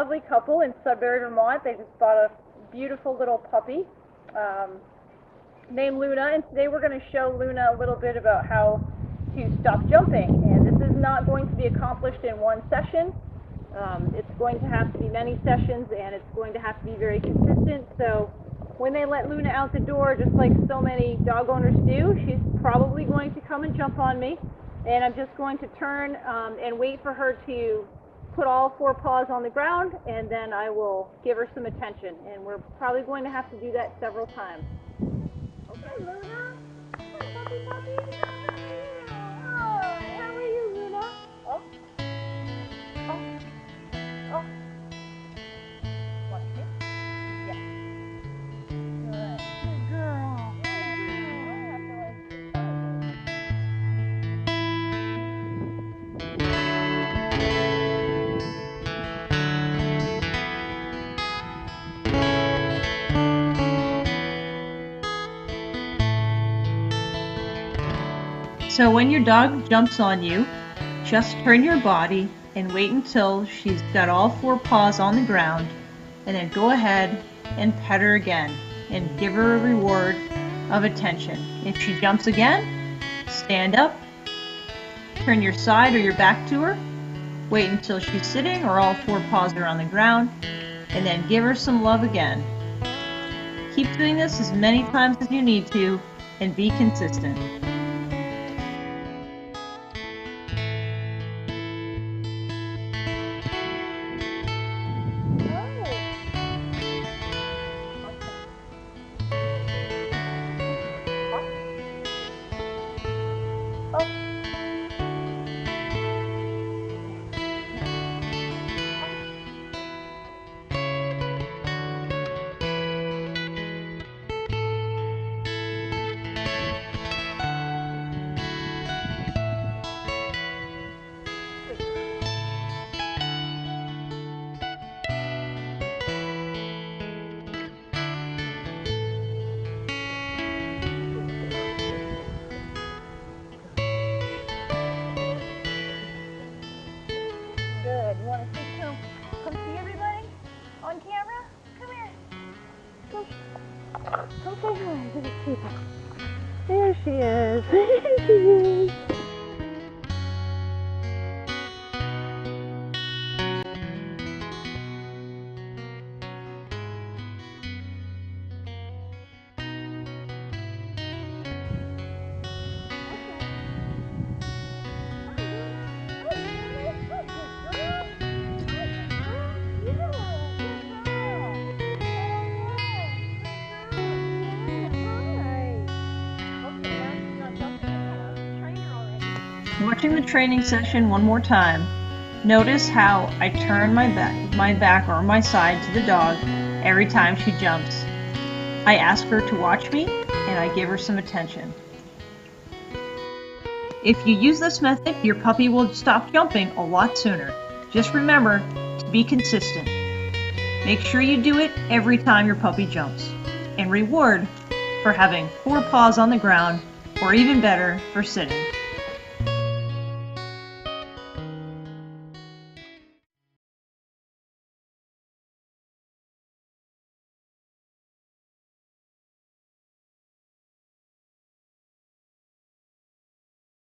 lovely couple in Sudbury, Vermont. They just bought a beautiful little puppy named Luna, and today we're going to show Luna a little bit about how to stop jumping. And this is not going to be accomplished in one session. It's going to have to be many sessions, and it's going to have to be very consistent. So when they let Luna out the door, just like so many dog owners do, she's probably going to come and jump on me. And I'm just going to turn and wait for her to put all 4 paws on the ground, and then I will give her some attention. And we're probably going to have to do that several times. Okay, Luna? Puppy, puppy. Oh, how are you, Luna? Oh. Oh. Oh. Want to? Yes. Good. Good girl. So when your dog jumps on you, just turn your body and wait until she's got all 4 paws on the ground, and then go ahead and pet her again and give her a reward of attention. If she jumps again, stand up, turn your side or your back to her, wait until she's sitting or all 4 paws are on the ground, and then give her some love again. Keep doing this as many times as you need to, and be consistent. Good. You want to come see everybody on camera? Come here. Come say hi to the people. There she is. There she is. Watching the training session one more time, notice how I turn my back or my side to the dog every time she jumps. I ask her to watch me, and I give her some attention. If you use this method, your puppy will stop jumping a lot sooner. Just remember to be consistent. Make sure you do it every time your puppy jumps, and reward for having 4 paws on the ground, or even better, for sitting.